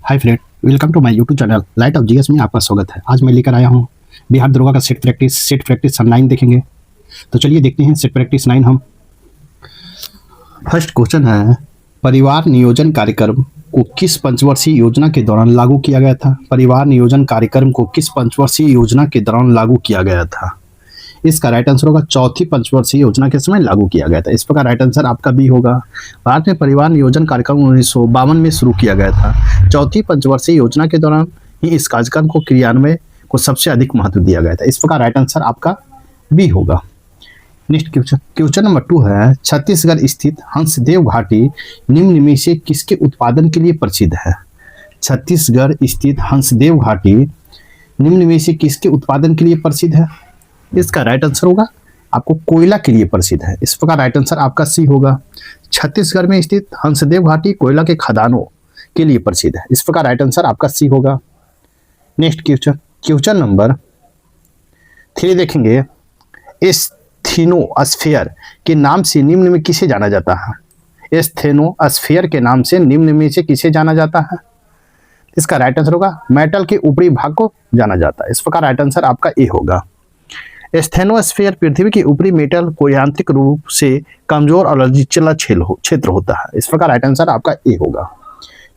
Hi friend, welcome to my YouTube channel light of GS में आपका स्वागत है। आज मैं लेकर आया हूँ बिहार दरोगा का सेट प्रैक्टिस हम 9 देखेंगे। तो चलिए देखते हैं सेट प्रैक्टिस 9 हम। फर्स्ट क्वेश्चन है, परिवार नियोजन कार्यक्रम को किस पंचवर्षीय योजना के दौरान लागू किया गया था? परिवार नियोजन कार्यक्रम को किस पंचवर्षीय योजना के दौरान लागू किया गया था? इसका राइट आंसर होगा चौथी पंचवर्षीय योजना के समय लागू किया गया था। इस प्रकार राइट आंसर आपका बी होगा। भारत में परिवार नियोजन कार्यक्रम 1952 में शुरू किया गया था। चौथी पंचवर्षीय योजना के दौरान ही इस कार्यक्रम को क्रियान्वयन को सबसे अधिक महत्व दिया गया था। इस प्रकार राइट आंसर आपका बी होगा। नेक्स्ट क्वेश्चन नंबर 2 है, छत्तीसगढ़ स्थित हंसदेव घाटी निम्न में से किसके उत्पादन के लिए प्रसिद्ध है? छत्तीसगढ़ स्थित हंसदेव घाटी निम्न में से किसके उत्पादन के लिए प्रसिद्ध है? इसका राइट आंसर होगा आपको कोयला के लिए प्रसिद्ध है। इस प्रकार राइट आंसर आपका सी होगा। छत्तीसगढ़ में स्थित हंसदेव घाटी कोयला के खदानों के लिए प्रसिद्ध है। इस प्रकार राइट आंसर आपका सी होगा। नेक्स्ट क्वेश्चन नंबर 3 देखेंगे, एस्थेनोस्फीयर के नाम से निम्न में किसे जाना जाता है? एस्थेनोस्फीयर के नाम से निम्न में से किसे जाना जाता है? इसका राइट आंसर होगा मेटल के ऊपरी भाग को जाना जाता है। इस प्रकार राइट आंसर आपका ए होगा। एस्थेनोस्फीयर पृथ्वी के ऊपरी मेटल को यांत्रिक रूप से कमजोर और लचीला क्षेत्र होता है। इस प्रकार राइट आंसर आपका ए होगा।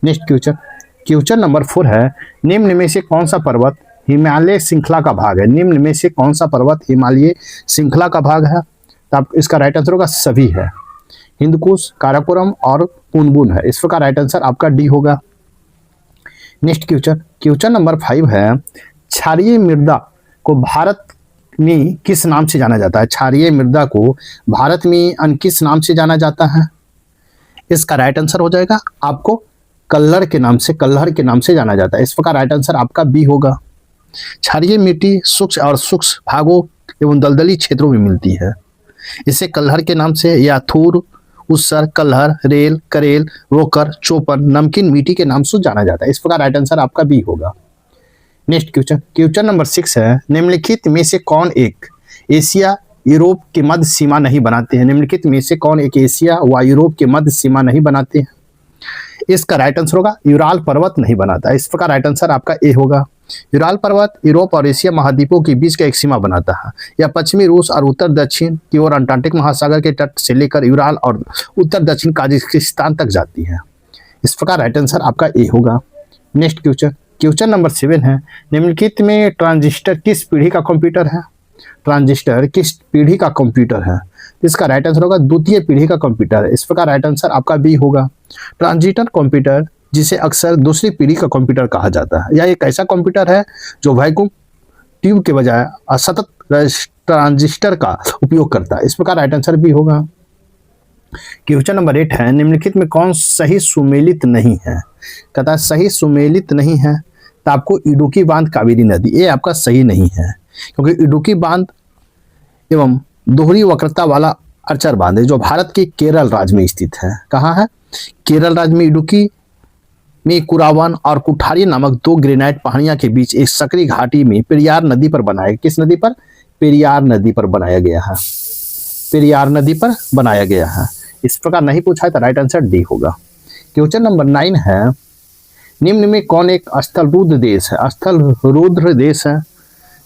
नेक्स्ट क्वेश्चन नंबर 4 है, निम्न में से कौन सा पर्वत हिमालय श्रृंखला का भाग है? निम्न में से कौन सा पर्वत हिमालय श्रृंखला का भाग है? तो आप इसका राइट आंसर होगा सभी है, हिंदकुश, काराकोरम और पुनपुन है। इस प्रकार राइट आंसर आपका डी होगा। नेक्स्ट क्वेश्चन नंबर 5 है, क्षारीय मृदा को भारत में किस नाम से जाना जाता है? क्षारीय मृदा को भारत में अन्य किस नाम से जाना जाता है? इसका राइट आंसर हो जाएगा आपको कल्हड़ के नाम से जाना जाता है। इस प्रकार राइट आंसर आपका बी होगा। क्षारीय मिट्टी सूक्ष्म और सूक्ष्म भागों एवं दलदली क्षेत्रों में मिलती है। इसे कल्हड़ के नाम से या थूर, उसर, कल्हड़, रेल, करेल, रोकर, चोपन, नमकीन मिट्टी के नाम से जाना जाता है। इस प्रकार राइट आंसर आपका बी होगा। नेक्स्ट क्वेश्चन नंबर 6 है, निम्नलिखित में से कौन एक एशिया यूरोप के मध्य सीमा नहीं बनाते हैं? निम्नलिखित में से कौन एक एशिया व यूरोप के मध्य सीमा नहीं बनाते हैं? इसका राइट आंसर होगा यूराल पर्वत नहीं बनाता। इस प्रकार राइट आंसर आपका ए होगा। यूराल पर्वत यूरोप और एशिया महाद्वीपों के बीच का एक सीमा बनाता है। यह पश्चिमी रूस और उत्तर दक्षिण की ओर अंटार्कटिक महासागर के तट से लेकर यूराल और उत्तर दक्षिण काजाकिस्तान तक जाती है। इस प्रकार राइट आंसर आपका ए होगा। नेक्स्ट क्वेश्चन नंबर 7 है, निम्नलिखित में ट्रांजिस्टर किस पीढ़ी का कंप्यूटर है? ट्रांजिस्टर किस पीढ़ी का कंप्यूटर है? इसका राइट आंसर होगा द्वितीय पीढ़ी का कंप्यूटर है। इस प्रकार राइट आंसर आपका बी होगा। ट्रांजिस्टर कंप्यूटर, जिसे अक्सर दूसरी पीढ़ी का कंप्यूटर कहा जाता है, यह एक ऐसा कंप्यूटर है जो वैक्यूम ट्यूब के बजाय असतत ट्रांजिस्टर का उपयोग करता है। इस प्रकार राइट आंसर बी होगा। क्वेश्चन नंबर 8 है, निम्नलिखित में कौन सही सुमेलित नहीं है? कहता है सही सुमेलित नहीं है तो आपको इडुक्की बांध, कावेरी नदी, ये आपका सही नहीं है, क्योंकि इडुक्की बांध एवं दोहरी वक्रता वाला अर्चर बांध है जो भारत के केरल राज्य में स्थित है। कहाँ है? केरल राज्य में इडुक्की में कुरावन और कुठारी नामक 2 ग्रेनाइट पहाड़ियां के बीच एक सकरी घाटी में पेरियार नदी पर बनाया। किस नदी पर? पेरियार नदी पर बनाया गया है। पेरियार नदी पर बनाया गया है। इस प्रकार नहीं पूछा है तो राइट आंसर डी होगा। क्वेश्चन नंबर 9 है, निम्न में कौन एक स्थल रुद्र देश है? स्थल रुद्र देश है।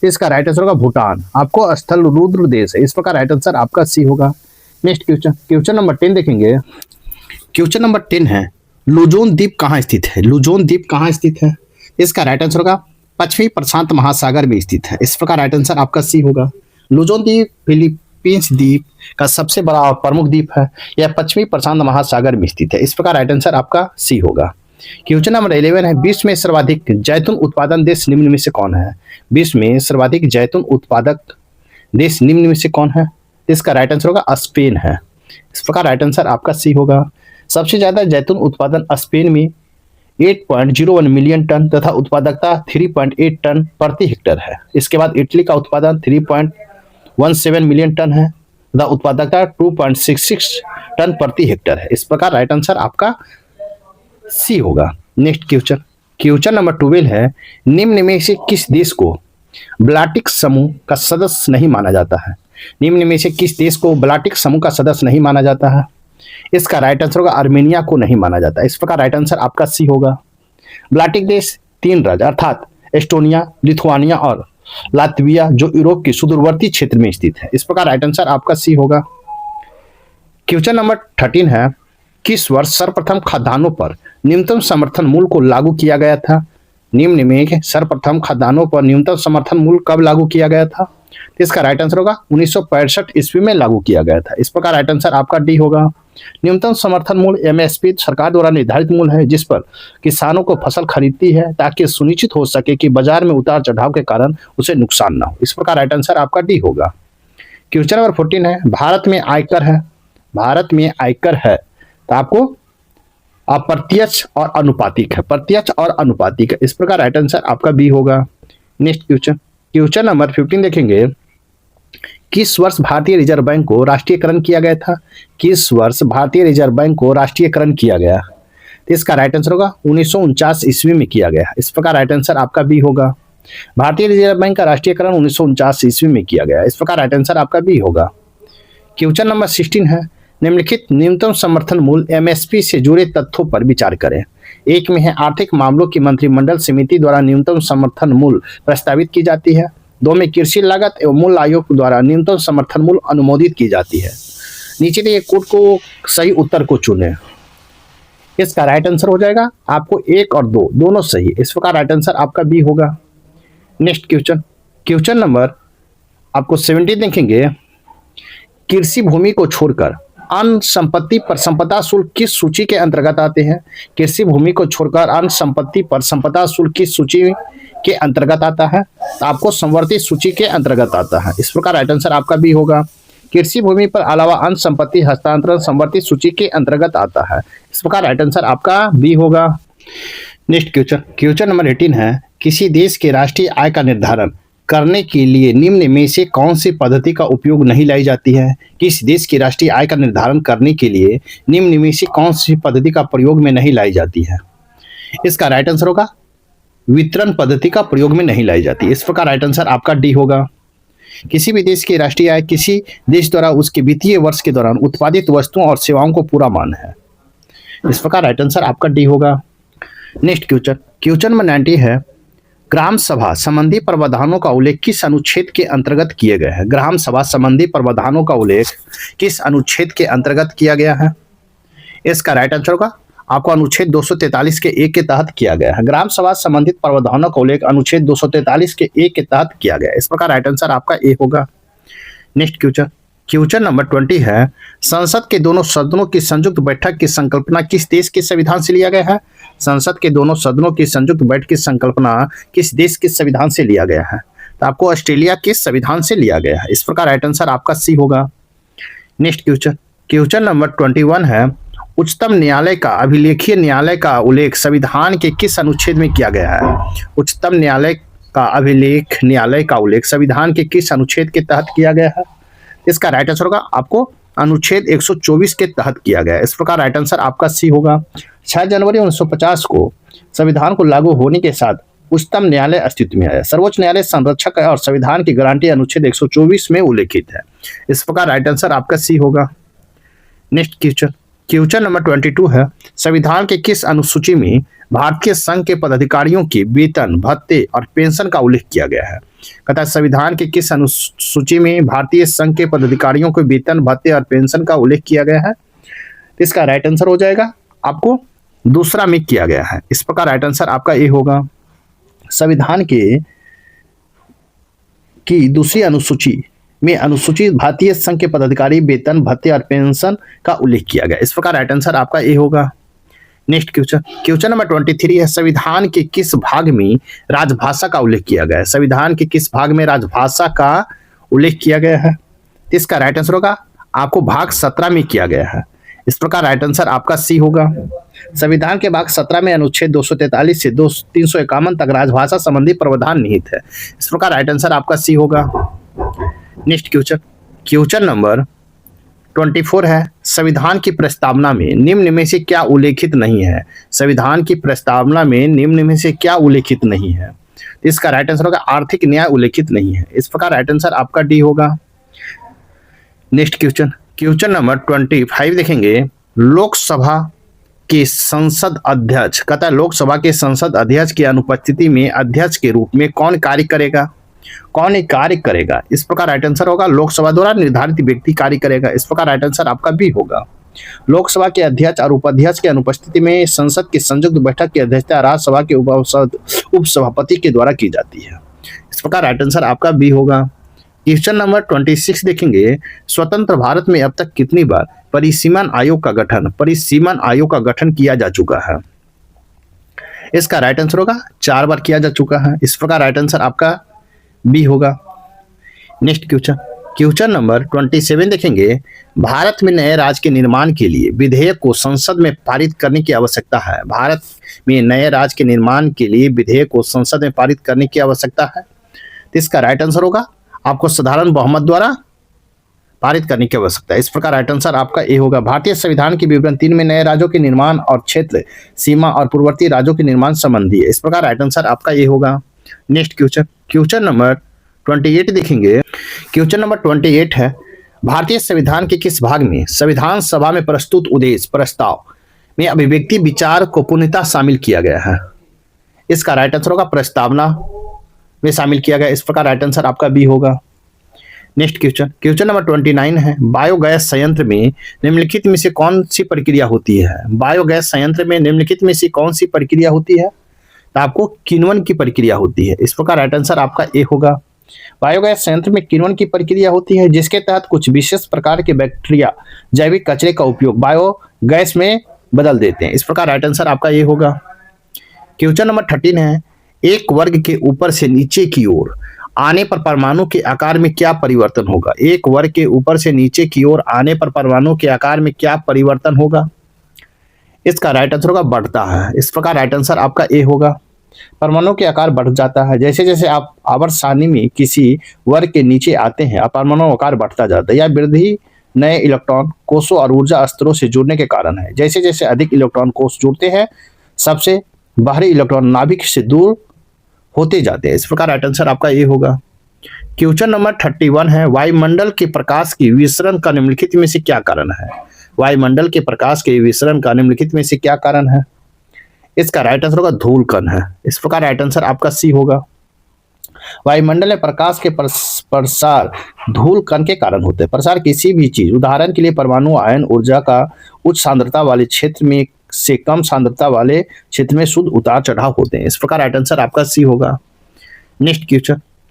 इसका राइट आंसर होगा भूटान। आपको स्थल रुद्र देश है। इस प्रकार राइट आंसर आपका सी होगा। नेक्स्ट क्वेश्चन नंबर 10 देखेंगे। क्वेश्चन नंबर 10 है, लुजोन द्वीप कहाँ स्थित है? लुजोन द्वीप कहाँ स्थित है? इसका राइट आंसर होगा पश्चिमी प्रशांत महासागर में स्थित है। इस प्रकार राइट आंसर आपका सी होगा। लुजोन द्वीप फिलीपींस द्वीप का सबसे बड़ा और प्रमुख द्वीप है। यह पश्चिमी प्रशांत महासागर में स्थित है। इस प्रकार राइट आंसर आपका सी होगा। क्वेश्चन नंबर 11 है, विश्व में सर्वाधिक जैतून उत्पादन देश निम्न में से कौन है? विश्व में सर्वाधिक जैतून उत्पादक देश निम्न में से कौन है? इसका राइट आंसर होगा स्पेन है। इस प्रकार राइट आंसर आपका सी होगा। सबसे ज्यादा जैतून उत्पादन स्पेन में 8.01 मिलियन टन तथा उत्पादकता 3.8 टन प्रति हेक्टेयर है। इसके बाद इटली का उत्पादन 3.17 मिलियन टन है तथा उत्पादकता 2.66 टन प्रति हेक्टेयर है। इस प्रकार राइट आंसर आपका सी होगा। नेक्स्ट क्वेश्चन नंबर 12 है, निम्न में से किस देश को बाल्टिक समूह का सदस्य नहीं माना जाता है? निम्न में से किस देश को बाल्टिक समूह का सदस्य नहीं माना जाता है? इसका राइट आंसर होगा आर्मेनिया को नहीं माना जाता। इस प्रकार राइट आंसर आपका सी होगा। बाल्टिक देश 3 राज्य अर्थात एस्टोनिया, लिथुआनिया और लातविया जो यूरोप के सुदूरवर्ती क्षेत्र में स्थित है। इस प्रकार राइट आंसर आपका सी होगा। क्वेश्चन नंबर 13 है, किस वर्ष सर्वप्रथम खाद्यान्नों पर न्यूनतम समर्थन मूल्य को लागू किया गया था? निम्न में सर्वप्रथम खाद्यान्नों पर न्यूनतम समर्थन मूल्य कब लागू किया गया था? तो इसका राइट आंसर होगा 1965 ईस्वी में लागू किया गया था। इस प्रकार राइट आंसर आपका डी होगा। न्यूनतम समर्थन मूल्य एमएसपी सरकार द्वारा निर्धारित मूल्य है जिस पर किसानों को फसल खरीदती है ताकि सुनिश्चित हो सके कि बाजार में उतार चढ़ाव के कारण उसे नुकसान ना हो। इस प्रकार राइट आंसर आपका डी होगा। क्वेश्चन नंबर 14 है, भारत में आयकर है तो आपको अप्रत्यक्ष और अनुपातिक है, प्रत्यक्ष और अनुपातिक है। इस प्रकार राइट आंसर आपका बी होगा। नेक्स्ट क्वेश्चन नंबर 15 देखेंगे, किस वर्ष भारतीय रिजर्व बैंक को राष्ट्रीयकरण किया गया था? किस वर्ष भारतीय रिजर्व बैंक को राष्ट्रीयकरण किया गया? तो इसका राइट आंसर होगा 1949 ईस्वी में किया गया। इस प्रकार राइट आंसर आपका बी होगा। भारतीय रिजर्व बैंक का राष्ट्रीयकरण 1949 ईस्वी में किया गया। इस प्रकार राइट आंसर आपका बी होगा। क्वेश्चन नंबर 16 है, निम्नलिखित न्यूनतम समर्थन मूल्य एमएसपी से जुड़े तथ्यों पर विचार करें। एक में है आर्थिक मामलों की मंत्रिमंडल समिति द्वारा न्यूनतम समर्थन मूल्य प्रस्तावित की जाती है। 2 में कृषि लागत एवं मूल्य आयोग द्वारा न्यूनतम समर्थन मूल्य अनुमोदित की जाती है। नीचे दिए कोड को सही उत्तर को चुने। इसका राइट आंसर हो जाएगा आपको 1 और 2 दोनों सही। इस प्रकार राइट आंसर आपका बी होगा। नेक्स्ट क्वेश्चन नंबर आपको 17 देखेंगे, कृषि भूमि को छोड़कर अन्य संपत्ति पर संपदा शुल्क किस सूची के अंतर्गत आते हैं? कृषि भूमि को छोड़कर अन्य संपत्ति पर संपदा शुल्क किस सूची के अंतर्गत आता है? तो आपको संवर्ती सूची के अंतर्गत आता है। इस प्रकार राइट आंसर आपका बी होगा। कृषि भूमि पर अलावा अन्य संपत्ति हस्तांतरण संवर्ती सूची के अंतर्गत आता है। इस प्रकार राइट आंसर आपका बी होगा। नेक्स्ट क्वेश्चन नंबर 18 है, किसी देश के राष्ट्रीय आय का निर्धारण करने के लिए निम्न में से कौन सी पद्धति का उपयोग नहीं लाई जाती है? किस देश की राष्ट्रीय आय का निर्धारण करने के लिए निम्न में से कौन सी पद्धति का प्रयोग में नहीं लाई जाती है? इसका राइट आंसर होगा वितरण पद्धति का प्रयोग में नहीं लाई जाती। इस प्रकार राइट आंसर आपका डी होगा। किसी भी देश की राष्ट्रीय आय किसी देश द्वारा उसके वित्तीय वर्ष के दौरान उत्पादित वस्तुओं और सेवाओं को पूरा मान है। इस प्रकार राइट आंसर आपका डी होगा। नेक्स्ट क्वेश्चन नंबर 90 है, ग्राम सभा संबंधी प्रावधानों का उल्लेख किस अनुच्छेद के अंतर्गत किए गए हैं? ग्राम सभा संबंधी प्रावधानों का उल्लेख किस अनुच्छेद के अंतर्गत किया गया है? इसका राइट आंसर होगा आपको अनुच्छेद 243 के 1 के तहत किया गया है। ग्राम सभा संबंधित प्रावधानों का उल्लेख अनुच्छेद 243 के 1 के तहत किया गया है। इस प्रकार राइट आंसर आपका ए होगा। नेक्स्ट क्वेश्चन नंबर 20 है, संसद के दोनों सदनों की संयुक्त बैठक की संकल्पना किस देश के संविधान से लिया गया है? संसद के दोनों सदनों की संयुक्त बैठक की संकल्पना किस देश के संविधान से लिया गया है? तो आपको ऑस्ट्रेलिया के संविधान से लिया गया है। इस प्रकार राइट आंसर आपका सी होगा। नेक्स्ट क्वेश्चन नंबर 21 है, उच्चतम न्यायालय का अभिलेखीय न्यायालय का उल्लेख संविधान के किस अनुच्छेद में किया गया है? उच्चतम न्यायालय का अभिलेख न्यायालय का उल्लेख संविधान के किस अनुच्छेद के तहत किया गया है? इसका राइट आंसर होगा आपको अनुच्छेद 124 के तहत किया गया है। इस प्रकार राइट आंसर आपका सी होगा। 6 जनवरी 1950 को संविधान को लागू होने के साथ उच्चतम न्यायालय अस्तित्व में आया। सर्वोच्च न्यायालय संरक्षक है और संविधान की गारंटी अनुच्छेद 124 में उल्लेखित है। इस प्रकार राइट आंसर आपका सी होगा। नेक्स्ट क्वेश्चन नंबर 22 है, संविधान के किस अनुसूची में भारतीय संघ के पदाधिकारियों के वेतन, भत्ते और पेंशन का उल्लेख किया गया है? कहता है संविधान के किस अनुसूची में भारतीय संघ के पदाधिकारियों के वेतन, भत्ते और पेंशन का उल्लेख किया गया है? इसका राइट आंसर हो जाएगा आपको दूसरा में किया गया है। इस प्रकार राइट आंसर आपका ए होगा। संविधान की दूसरी अनुसूची में अनुसूचित भारतीय संघ के पदाधिकारी वेतन, भत्ते और पेंशन का उल्लेख किया गया। इस प्रकार राइट आंसर आपका ए होगा। नेक्स्ट क्वेश्चन नंबर 23 है, संविधान के किस भाग में राजभाषा का उल्लेख किया गया है? संविधान के किस भाग में राजभाषा का उल्लेख किया गया है? इसका राइट आंसर होगा आपको भाग 17 में किया गया है। इस प्रकार राइट आंसर आपका सी होगा। संविधान के भाग 17 में अनुच्छेद 243 से 351 तक राजभाषा संबंधी प्रावधान निहित है। इस प्रकार राइट आंसर आपका सी होगा। नेक्स्ट क्वेश्चन नंबर 24 है, संविधान की प्रस्तावना में निम्न में से क्या उल्लेखित नहीं है? संविधान की प्रस्तावना में निम्न में से क्या उल्लेखित नहीं है? इसका राइट आंसर होगा आर्थिक न्याय उल्लेखित नहीं है। इस प्रकार राइट आंसर आपका डी होगा। नेक्स्ट क्वेश्चन नंबर 25 देखेंगे, लोकसभा के संसद अध्यक्ष, कहता है लोकसभा के संसद अध्यक्ष की अनुपस्थिति में अध्यक्ष के रूप में कौन कार्य करेगा? कौन एक कार्य करेगा? इस प्रकार राइट आंसर होगा लोकसभा द्वारा निर्धारित व्यक्ति कार्य करेगा। इस प्रकार राइट आंसर आपका बी होगा। लोकसभा के अध्यक्ष और उपाध्यक्ष की अनुपस्थिति में संसद की संयुक्त बैठक की अध्यक्षता राज्यसभा के उपसभापति के द्वारा की जाती है। इस प्रकार राइट आंसर आपका बी होगा। क्वेश्चन नंबर 26 देखेंगे, स्वतंत्र भारत में अब तक कितनी बार परिसीमन आयोग का गठन किया जा चुका है? इसका राइट आंसर होगा 4 बार किया जा चुका है। इस प्रकार राइट आंसर आपका बी होगा। नेक्स्ट क्वेश्चन नंबर 27 देखेंगे, भारत में नए राज्य के निर्माण के लिए विधेयक को संसद में पारित करने की आवश्यकता है। भारत में नए राज्य के निर्माण के लिए विधेयक को संसद में पारित करने की आवश्यकता है। तो इसका राइट आंसर होगा आपको साधारण बहुमत द्वारा पारित करने की आवश्यकता है। इस प्रकार राइट आंसर आपका ए होगा। भारतीय संविधान के विवरण 3 में नए राज्यों के निर्माण और क्षेत्र सीमा और पूर्ववर्ती राज्यों के निर्माण संबंधी है। इस प्रकार राइट आंसर आपका ए होगा। नेक्स्ट क्वेश्चन नंबर 28 देखेंगे। क्वेश्चन नंबर 28 है, भारतीय संविधान के किस भाग में संविधान सभा में प्रस्तुत उद्देश्य प्रस्ताव में अभिव्यक्ति विचार को पूर्णतः शामिल किया गया है? इसका राइट आंसर होगा प्रस्तावना में शामिल किया गया। इस प्रकार राइट आंसर आपका बी होगा। नेक्स्ट क्वेश्चन नंबर 29 है, बायोगैस संयंत्र में निम्नलिखित में से कौन सी प्रक्रिया होती है? बायोगैस संयंत्र में निम्नलिखित में से कौन सी प्रक्रिया होती है? तो आपको किण्वन की प्रक्रिया होती है। इस प्रकार राइट आंसर आपका ए होगा। बायोगैस संयंत्र में किण्वन की प्रक्रिया होती है, जिसके तहत कुछ विशेष प्रकार के बैक्टीरिया जैविक कचरे का उपयोग बायोगैस में बदल देते हैं। इस प्रकार राइट आंसर आपका ये होगा। क्वेश्चन नंबर 13 है, एक वर्ग के ऊपर से नीचे की ओर आने पर परमाणु के आकार में क्या परिवर्तन होगा? एक वर्ग के ऊपर से नीचे की ओर आने पर परमाणु के आकार में क्या परिवर्तन होगा? इसका राइट आंसर होगा बढ़ता है। इस प्रकार राइट आंसर आपका ए होगा। परमाणु के आकार बढ़ जाता है। जैसे जैसे आप आवर्त सारणी में किसी वर्ग के नीचे आते हैं, परमाणु आकार बढ़ता जाता है। यह वृद्धि नए इलेक्ट्रॉन कोषों और ऊर्जा स्तरों से जुड़ने के कारण है। जैसे जैसे अधिक इलेक्ट्रॉन कोष जुड़ते हैं, सबसे बाहरी इलेक्ट्रॉन नाभिक से दूर होते जाते हैं। इस प्रकार राइट आंसर आपका ये होगा। क्वेश्चन नंबर 31 है, वायुमंडल के प्रकाश की विसरण का निम्नलिखित में से क्या कारण है? वायुमंडल के प्रकाश के विसरण का निम्नलिखित में से क्या कारण है? इसका राइट आंसर होगा धूल कण है। इस प्रकार राइट आंसर आपका सी होगा। वायुमंडल में प्रकाश के प्रसार धूल कण के कारण होते हैं। प्रसार किसी भी चीज, उदाहरण के लिए परमाणु आयन ऊर्जा का उच्च सांद्रता वाले क्षेत्र में से कम सांद्रता वाले क्षेत्र में शुद्ध उतार चढ़ाव होते हैं। इस प्रकार राइट आंसर आपका सी होगा। नेक्स्ट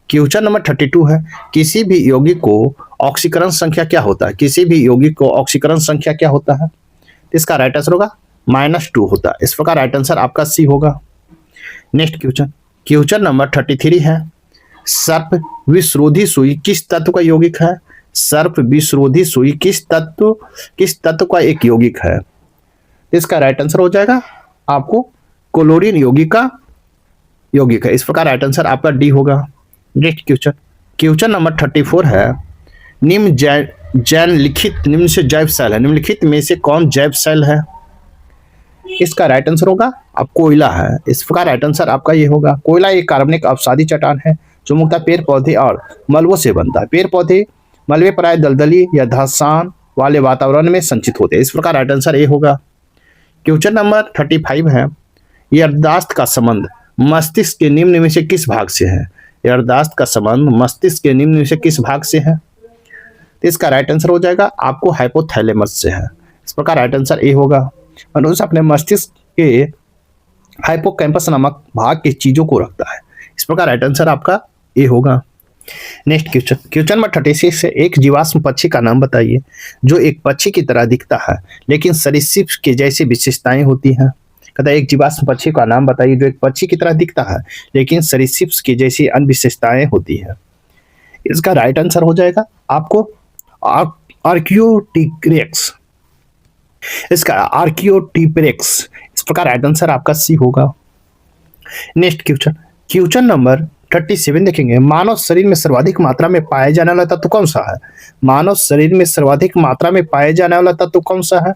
क्वेश्चन नंबर 32 है, किसी भी यौगिक को ऑक्सीकरण संख्या क्या होता है? किसी भी यौगिक को ऑक्सीकरण संख्या क्या होता है? इसका राइट आंसर होगा -2 होता है। इस प्रकार राइट आंसर आपका सी होगा। नेक्स्ट क्वेश्चन नंबर 33 है, सर्प विषरोधी सुई किस तत्व का यौगिक है? सर्प विषरोधी सुई किस तत्व का एक यौगिक है? इसका राइट आंसर हो जाएगा आपको क्लोरीन यौगिक है। इस प्रकार राइट आंसर आपका डी होगा। नेक्स्ट क्वेश्चन नंबर 34 है, निम्न से जैव सेल है। निम्नलिखित में से कौन जैव सेल है? इसका राइट आंसर होगा आप कोयला है। इस प्रकार राइट आंसर आपका ये होगा। कोयला एक कार्बनिक अवसादी चट्टान है जो मुख्यतः पेड़ पौधे और मलबों से बनता है। पेड़ पौधे मलबे प्राय दलदली या धंसान वाले वातावरण में संचित होते हैं। इस प्रकार राइट आंसर ए होगा। क्वेश्चन नंबर 35 है, याददाश्त का संबंध मस्तिष्क के निम्न में से किस भाग से है? याददाश्त का संबंध मस्तिष्क के निम्न में से किस भाग से है? तो इसका राइट आंसर हो जाएगा आपको हाइपोथैलेमस से है। इस प्रकार राइट आंसर ए होगा। मनुष्य अपने मस्तिष्क के हाइपोकैम्पस नामक भाग की चीजों को रखता है। इस प्रकार राइट आंसर आपका ए होगा। नेक्स्ट क्वेश्चन नंबर 36 से, एक जीवाश्म पक्षी का नाम बताइए जो एक पक्षी की तरह दिखता है लेकिन सरीसृप के जैसी विशेषताएं होती हैं। कहता है एक जीवाश्म पक्षी का नाम बताइए जो एक पक्षी की तरह दिखता है लेकिन सरीसृप की जैसी अन्य विशेषताएं होती है। इसका राइट आंसर हो जाएगा आपको आर्कियोटिप्टेरक्स। इसका आर्कियोटिप्टेरक्स। इस प्रकार राइट आंसर आपका सी होगा। नेक्स्ट क्वेश्चन नंबर 37 देखेंगे, मानव शरीर में सर्वाधिक मात्रा में पाया जाने वाला तत्व कौन सा है? मानव शरीर में सर्वाधिक मात्रा में पाया जाने वाला तत्व कौन सा है?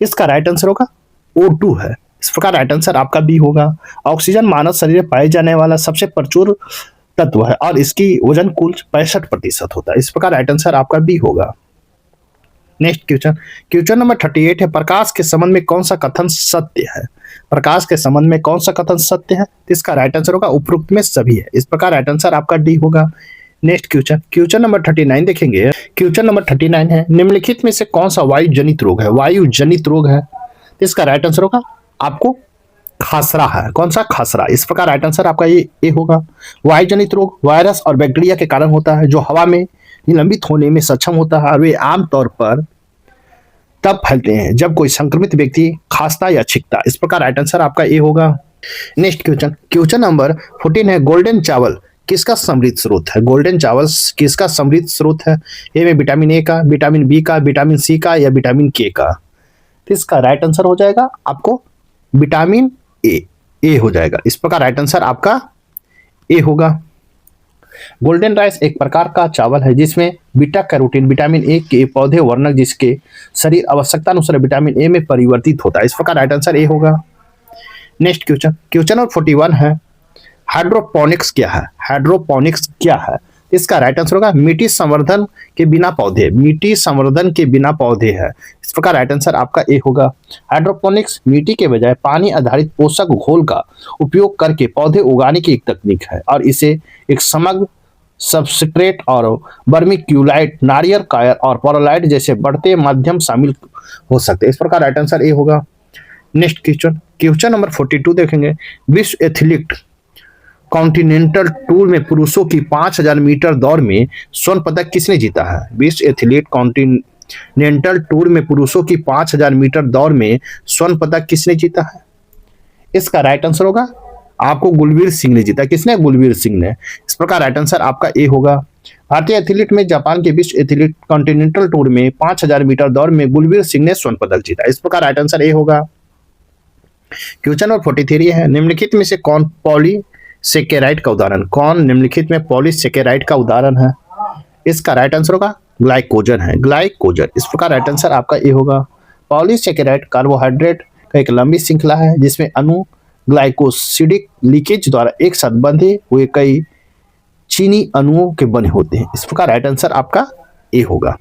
इसका राइट आंसर होगा O2 है। इस प्रकार राइट आंसर आपका बी होगा। ऑक्सीजन मानव शरीर में पाए जाने वाला सबसे प्रचुर तत्व है और इसकी वजन कुल 65% होता है। इस प्रकार राइट आंसर आपका बी होगा। नेक्स्ट क्वेश्चन, क्वेश्चन नंबर 38 है, प्रकाश के संबंध में कौन सा कथन सत्य है? प्रकाश के संबंध में कौन सा कथन सत्य है? तो इसका राइट आंसर होगा उपरोक्त में सभी है। इस प्रकार राइट आंसर आपका डी होगा। नेक्स्ट क्वेश्चन, क्वेश्चन नंबर 39 देखेंगे। क्वेश्चन नंबर 39 है, निम्नलिखित में से कौन सा वायु जनित रोग है? वायु जनित रोग है, तो इसका राइट आंसर होगा आपको खासरा है। कौन सा? खासरा। इस प्रकार राइट आंसर आपका ये होगा। वायु जनित रोग वायरस और बैक्टीरिया के कारण होता है, जो हवा में निलंबित होने में सक्षम होता है, और वे आमतौर पर तब फैलते हैं जब कोई संक्रमित व्यक्ति खांसता या छींकता। इस प्रकार राइट आंसर आपका ए होगा। नेक्स्ट क्वेश्चन, क्वेश्चन नंबर 14 है, गोल्डन चावल किसका समृद्ध स्रोत है? गोल्डन चावल किसका समृद्ध स्रोत है? ए में विटामिन ए का, विटामिन बी का, विटामिन सी का, या विटामिन के का? तो इसका राइट आंसर हो जाएगा आपको विटामिन ए हो जाएगा। इस प्रकार राइट आंसर आपका ए होगा। गोल्डन राइस एक प्रकार का चावल है जिसमें बीटा कैरोटीन विटामिन ए के पौधे वर्णक जिसके शरीर आवश्यकता अनुसार विटामिन ए में परिवर्तित होता है। इस प्रकार राइट आंसर ए होगा। नेक्स्ट क्वेश्चन, क्वेश्चन नंबर 41 है, हाइड्रोपोनिक्स क्या है? हाइड्रोपोनिक्स क्या है? इसका राइट आंसर होगा मिट्टी संवर्धन के बिना पौधे। मिट्टी संवर्धन के बिना पौधे है। इस प्रकार राइट आंसर आपका ए होगा। हाइड्रोपोनिक्स मिट्टी के बजाय पानी आधारित पोषक घोल का उपयोग करके पौधे उगाने की एक तकनीक है, और इसे एक समग्र सबस्ट्रेट और वर्मिक्यूलाइट, नारियल कायर और पोरोलाइट जैसे बढ़ते माध्यम शामिल हो सकते हैं। इस प्रकार राइट आंसर ए होगा। नेक्स्ट क्वेश्चन, क्वेश्चन नंबर 42 देखेंगे। विश्व एथलीट कॉन्टिनेंटल टूर में पुरुषों की 5000 मीटर दौड़ में स्वर्ण पदक किसने जीता है? विश्व एथलीट कॉन्टिनेंटल टूर में पुरुषों की 5000 मीटर दौड़ में स्वर्ण पदक किसने जीता है? इसका राइट आंसर होगा आपको गुलवीर सिंह ने जीता। किसने? गुलवीर सिंह ने। इस प्रकार राइट आंसर आपका ए होगा। भारतीय एथलीट में जापान के विश्व एथलीट कॉन्टिनेंटल टूर में 5000 मीटर दौड़ में गुलवीर सिंह ने स्वर्ण पदक जीता। इस प्रकार राइट आंसर ए होगा। क्वेश्चन नंबर 43 है, निम्नलिखित में से कौन पॉलीसेकेराइड का उदाहरण? कौन निम्नलिखित में पॉलीसेकेराइड का उदाहरण है? इसका राइट आंसर होगा ग्लाइकोजन है। ग्लाइकोजन। इस प्रकार राइट आंसर आपका ए होगा। पॉलीसेकेराइड कार्बोहाइड्रेट का एक लंबी श्रृंखला है जिसमें अणु ग्लाइकोसिडिक लीकेज द्वारा एक साथ बंधे हुए कई चीनी अणुओं के बने होते हैं। इस प्रकार राइट आंसर आपका ए होगा।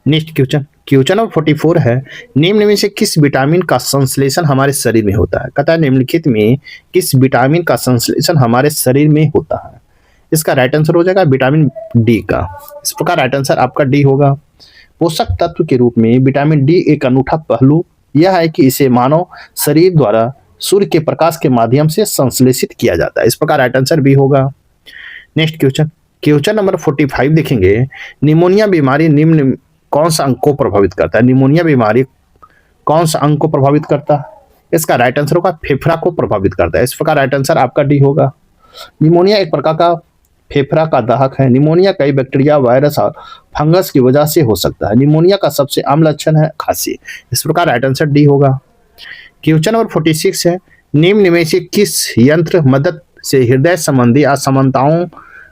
नेक्स्ट क्वेश्चन, क्वेश्चन नंबर 44 है, निम्न में से किस विटामिन का संश्लेषण हमारे शरीर में होता है? कहता है निम्नलिखित में किस विटामिन का संश्लेषण हमारे शरीर में होता है? इसका राइट आंसर हो जाएगा विटामिन डी का। इस प्रकार राइट आंसर आपका डी होगा। पोषक तत्व के रूप में विटामिन डी एक अनूठा पहलू यह है कि इसे मानव शरीर द्वारा सूर्य के प्रकाश के माध्यम से संश्लेषित किया जाता है। इस प्रकार राइट आंसर बी होगा। नेक्स्ट क्वेश्चन, क्वेश्चन नंबर 45 देखेंगे। निमोनिया बीमारी निम्न कौन सा अंग को प्रभावित करता है? निमोनिया बीमारी कौन सा अंग को प्रभावित करता है? इसका राइट आंसर होगा फेफड़ा को प्रभावित करता है। इस प्रकार राइट आंसर आपका डी होगा। निमोनिया एक प्रकार का फेफड़ा का दाहक है। निमोनिया कई बैक्टीरिया, वायरस और फंगस की वजह से हो सकता है। निमोनिया का सबसे आम लक्षण है खांसी। इस प्रकार राइट आंसर डी होगा। क्वेश्चन नंबर 46 है, निम्न में से किस यंत्र मदद से हृदय संबंधी असमानताओं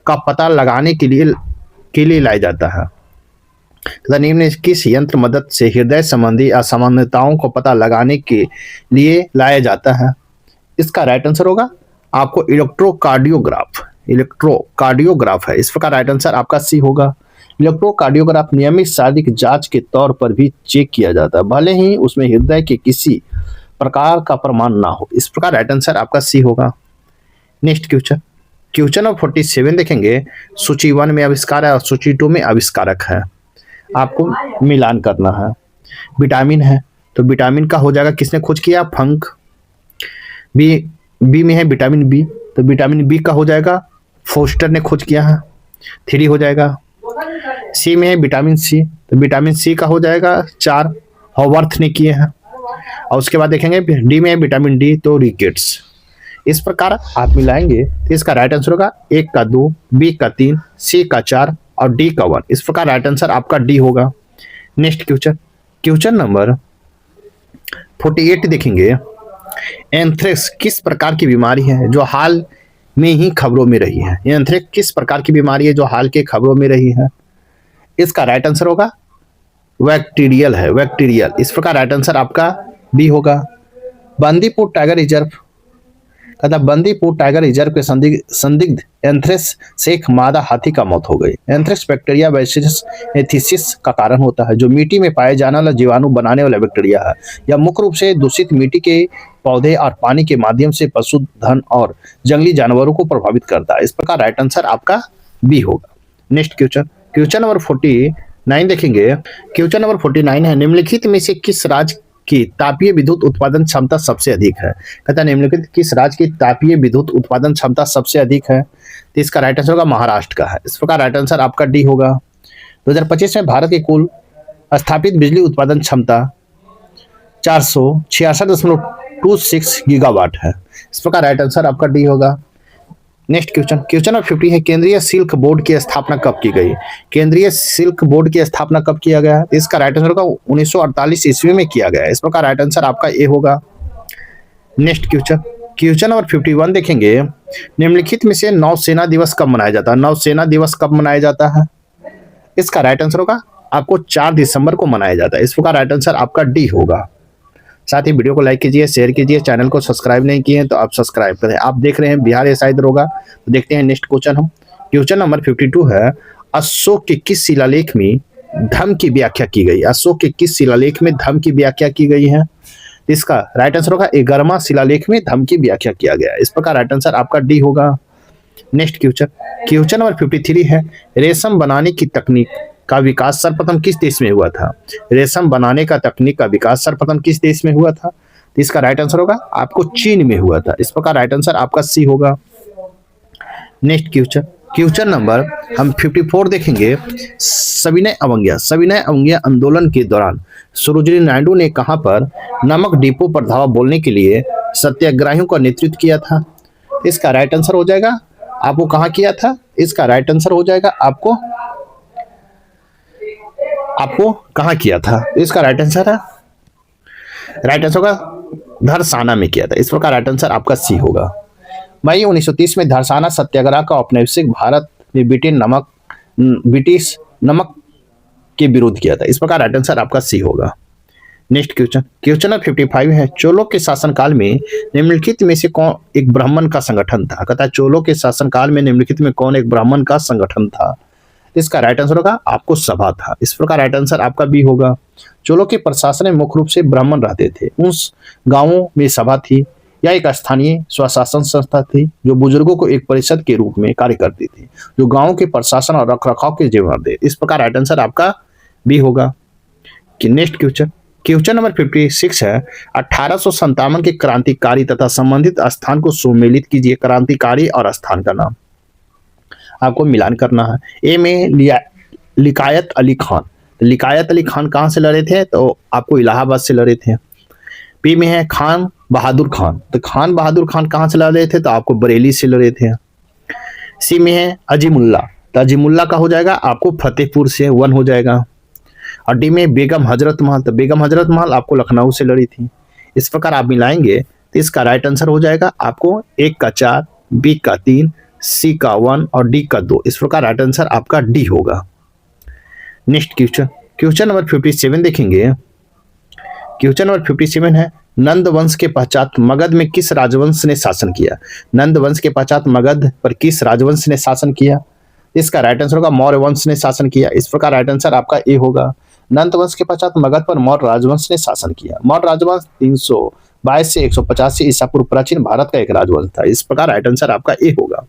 का पता लगाने के लिए लाया जाता है? निम्न में किस यंत्र मदद से हृदय संबंधी असमानताओं को पता लगाने के लिए लाया जाता है? इसका राइट आंसर होगा आपको इलेक्ट्रोकार्डियोग्राफ। इलेक्ट्रोकार्डियोग्राफ है। इस प्रकार राइट आंसर आपका सी होगा। इलेक्ट्रोकार्डियोग्राफ नियमित शारीरिक जांच के तौर पर भी चेक किया जाता है, भले ही उसमें हृदय के किसी प्रकार का प्रमाण ना हो। इस प्रकार राइट आंसर आपका सी होगा। नेक्स्ट क्वेश्चन, क्वेश्चन नंबर 47 देखेंगे। सूची 1 में आविष्कार है और सूची 2 में आविष्कारक है। आपको मिलान करना है। विटामिन है तो विटामिन का हो जाएगा किसने खोज किया? फंक। बी में है विटामिन बी, तो विटामिन बी का हो जाएगा फोस्टर ने खोज किया है, 3 हो जाएगा। सी में है विटामिन सी, तो विटामिन सी का हो जाएगा 4, हॉवर्थ ने किए हैं। और उसके बाद देखेंगे डी में है विटामिन डी, तो रिकेट्स। इस प्रकार आप मिलाएंगे तो इसका राइट आंसर होगा ए का 2, बी का 3, सी का 4 और डी का 1। इस प्रकार राइट आंसर आपका डी होगा। नेक्स्ट क्वेश्चन, क्वेश्चन नंबर 48 देखेंगे। एंथ्रेक्स किस प्रकार की बीमारी है जो हाल में ही खबरों में रही है? एंथ्रेक्स किस प्रकार की बीमारी है जो हाल के खबरों में रही है? इसका राइट आंसर होगा बैक्टीरियल है, बैक्टीरियल। इस प्रकार राइट आंसर आपका बी होगा। बांदीपुर टाइगर रिजर्व कहता बंदीपुर टाइगर रिजर्व के संदिग्ध एंथ्रेक्स से एक मादा हाथी का मौत हो गई। एंथ्रेक्स बैक्टीरिया बैसिलस एंथीसिस का कारण होता है, जो मिट्टी में पाए जाने वाला जीवाणु बनाने वाला बैक्टीरिया है। यह मुख्य रूप से दूषित मिट्टी के पौधे और पानी के माध्यम से पशुधन और जंगली जानवरों को प्रभावित करता है। इस प्रकार राइट आंसर आपका बी होगा। नेक्स्ट क्वेश्चन, क्वेश्चन नंबर 49 देखेंगे। क्वेश्चन नंबर 49 है, निम्नलिखित में से किस राज्य की तापीय विद्युत उत्पादन क्षमता सबसे अधिक है? कहता है निम्नलिखित किस राज्य की तापीय विद्युत उत्पादन क्षमता सबसे अधिक है? तो इसका राइट आंसर होगा महाराष्ट्र का है। इस प्रकार राइट आंसर आपका डी होगा। 2025 में भारत की कुल स्थापित बिजली उत्पादन क्षमता 466.26 गीगावाट है। इस प्रकार राइट आंसर आपका डी होगा। नेक्स्ट क्वेश्चन, क्वेश्चन नंबर 50 है, केंद्रीय सिल्क बोर्ड की स्थापना कब की गई? केंद्रीय सिल्क बोर्ड की स्थापना कब किया गया? इसका राइट आंसर होगा 1948 ईस्वी में किया गया है। इस प्रकार राइट आंसर आपका ए होगा। नेक्स्ट क्वेश्चन, क्वेश्चन नंबर 51 देखेंगे। निम्नलिखित में से नौसेना दिवस कब मनाया जाता है? नौसेना दिवस कब मनाया जाता है? इसका राइट आंसर होगा आपको 4 दिसंबर को मनाया जाता है। इस प्रकार राइट आंसर आपका डी होगा। साथ ही वीडियो को लाइक कीजिए, शेयर कीजिए, चैनल को सब्सक्राइब नहीं किए हैं तो आप सब्सक्राइब करें। आप देख रहे हैं बिहार एसआई दरोगा। तो देखते हैं नेक्स्ट क्वेश्चन हम। क्वेश्चन नंबर 52 है, अशोक के किस शिलालेख में धम्म की व्याख्या की गई? अशोक के किस शिलालेख में धम्म की व्याख्या की गई है? इसका राइट आंसर होगा 11वां शिलालेख में धम्म की व्याख्या किया गया है। इस प्रकार राइट आंसर आपका डी होगा। नेक्स्ट क्वेश्चन, क्वेश्चन नंबर 53 है, रेशम बनाने की तकनीक का विकास सर्वप्रथम किस देश में हुआ था? रेशम बनाने का तकनीक का विकास सर्वप्रथम किस देश में हुआ था? तो इसका राइट आंसर होगा आपको चीन में हुआ था। इस प्रकार राइट आंसर आपका सी होगा। नेक्स्ट क्वेश्चन, क्वेश्चन नंबर हम 54 देखेंगे। सविनय अवज्ञा आंदोलन के दौरान सरोजिनी नायडू ने कहां पर नमक डिपो पर धावा बोलने के लिए सत्याग्रहियों का नेतृत्व किया था? इसका राइट आंसर हो जाएगा आपको कहां किया था? इसका राइट आंसर हो जाएगा आपको कहां किया था? इसका राइट आंसर होगा धरसाना में किया था। इस प्रकार राइट आंसर आपका सी होगा। मई 1930 में धरसाना सत्याग्रह का औपनिवेशिक भारत में ब्रिटिश नमक के विरोध किया था। इस प्रकार राइट आंसर आपका सी होगा। नेक्स्ट क्वेश्चन, क्वेश्चन नंबर 55 है, चोलों के शासनकाल में निम्नलिखित में से कौन एक ब्राह्मण का संगठन था? कहता है चोलों के शासनकाल में निम्नलिखित में कौन एक ब्राह्मण का संगठन था? इसका राइट आंसर होगा आपको सभा था। इस प्रकार राइट आंसर आपका बी होगा। चोलों के प्रशासन में मुख्य रूप से ब्राह्मण रहते थे। उस गांवों में सभा थी या एक स्थानीय स्वशासन संस्था थी जो बुजुर्गों को एक परिषद के रूप में कार्य करती थी, जो गांवों के प्रशासन और रखरखाव के जिम्मेदार थे। इस प्रकार राइट आंसर आपका बी होगा। नेक्स्ट क्वेश्चन, क्वेश्चन नंबर 56 है, 1857 के क्रांतिकारी तथा संबंधित स्थान को सुमेलित कीजिए। क्रांतिकारी और स्थान का नाम आपको मिलान करना है। ए में लिकायत अली खान। लिकायत अली खान कहाँ से लड़े थे? तो आपको इलाहाबाद से लड़े थे। बी में है खान बहादुर खान। तो खान बहादुर खान कहाँ से लड़े थे? तो आपको बरेली से लड़े थे। सी में है अजीमुल्ला। तो अजीमुल्ला का हो जाएगा आपको फतेहपुर से 1 हो जाएगा। और डी में बेगम हजरत महल। तो बेगम हजरत महल आपको लखनऊ से लड़ी थी। इस प्रकार आप मिलाएंगे तो इसका राइट आंसर हो जाएगा आपको 1 का 4, बी का 3, सी का 1 और डी का 2। इस प्रकार राइट आंसर आपका डी होगा। नेक्स्ट क्वेश्चन, क्वेश्चन नंबर 57 देखेंगे। क्वेश्चन नंबर 57 है, नंद वंश के पश्चात मगध में किस राजवंश ने शासन किया? नंद वंश के पश्चात मगध पर किस राजवंश ने शासन किया? इसका राइट आंसर होगा मौर्य वंश ने शासन किया। इस प्रकार राइट आंसर आपका ए होगा। नंद वंश के पश्चात मगध पर मौर्य राजवंश ने शासन किया। मौर्य राजवंश 322 से 185 ईसा पूर्व प्राचीन भारत का एक राजवंश था। इस प्रकार राइट आंसर आपका ए होगा।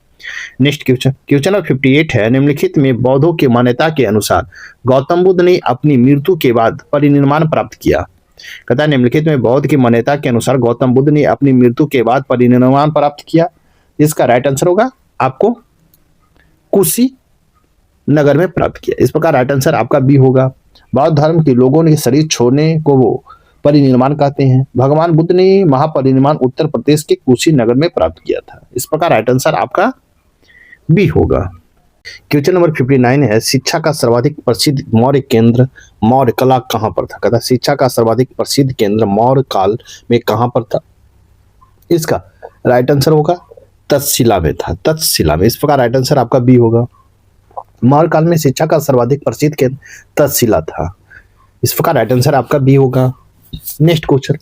नेक्स्ट क्वेश्चन, क्वेश्चन नंबर 58 है, निम्नलिखित में बौद्धों की मान्यता के अनुसार गौतम बुद्ध ने अपनी मृत्यु के बाद परिनिर्वाण प्राप्त किया। कहता है निम्नलिखित में बौद्ध की मान्यता के अनुसार गौतम बुद्ध ने अपनी मृत्यु के बाद परिनिर्वाण प्राप्त किया। इसका राइट आंसर होगा आपको कुशी नगर में प्राप्त किया। इस प्रकार राइट आंसर आपका बी होगा। बौद्ध धर्म के लोगों ने शरीर छोड़ने को वो परिनिर्वाण कहते हैं। भगवान बुद्ध ने महापरिनिर्वाण उत्तर प्रदेश के कुशी नगर में प्राप्त किया था। इस प्रकार राइट आंसर आपका बी होगा। क्वेश्चन नंबर 59 है, शिक्षा का सर्वाधिक प्रसिद्ध मौर्य केंद्र मौर्य कला कहां पर था? कहता शिक्षा का सर्वाधिक प्रसिद्ध केंद्र मौर्य काल में कहां पर था? इसका राइट आंसर होगा तक्षशिला में था। तक्षशिला में। इस प्रकार राइट आंसर आपका बी होगा। मौर्य काल में शिक्षा का सर्वाधिक प्रसिद्ध केंद्र तक्षशिला था। इस प्रकार राइट आंसर आपका बी होगा। नेक्स्ट क्वेश्चन,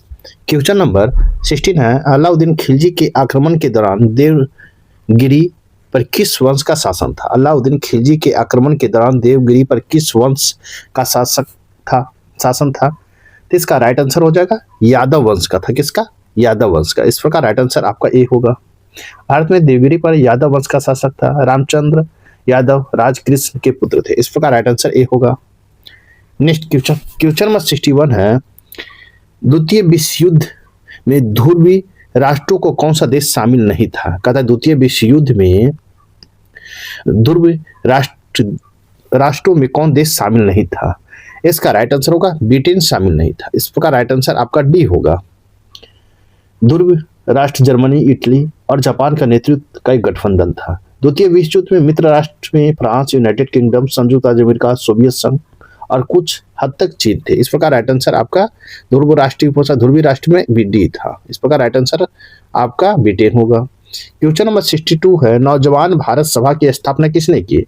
क्वेश्चन नंबर 16 है, अलाउद्दीन खिलजी के आक्रमण के दौरान देवगिरी पर किस वंश का शासन था? अलाउद्दीन खिलजी के आक्रमण के दौरान देवगिरी पर किस वंश का शासन था? तो इसका राइट आंसर हो जाएगा यादव वंश का था। किसका? यादव वंश का। इस प्रकार राइट आंसर आपका ए होगा। भारत में देवगिरी पर यादव वंश का शासक था रामचंद्र यादव, राजकृष्ण के पुत्र थे। इस प्रकार राइट आंसर ए होगा। नेक्स्ट क्वेश्चन नंबर 61 है, द्वितीय विश्व युद्ध में ध्रुवीय राष्ट्रों को कौन सा देश शामिल नहीं था? कहता है द्वितीय विश्व युद्ध में ध्रुवीय राष्ट्रों में कौन देश शामिल नहीं था? इसका राइट आंसर होगा ब्रिटेन शामिल नहीं था। इस प्रकार राइट आंसर आपका डी होगा। ध्रुवीय राष्ट्र जर्मनी, इटली और जापान का नेतृत्व का एक गठबंधन था। द्वितीय विश्व युद्ध में मित्र राष्ट्र में फ्रांस, यूनाइटेड किंगडम, संयुक्त राज्य अमेरिका, सोवियत संघ और कुछ हद तक चीन थे। इस प्रकार राइट आंसर आपका ध्रुवीय राष्ट्र में भी डी था। इस प्रकार राइट आंसर आपका ब्रिटेन होगा। क्वेश्चन नंबर 62 है, नौजवान भारत सभा की स्थापना किसने की?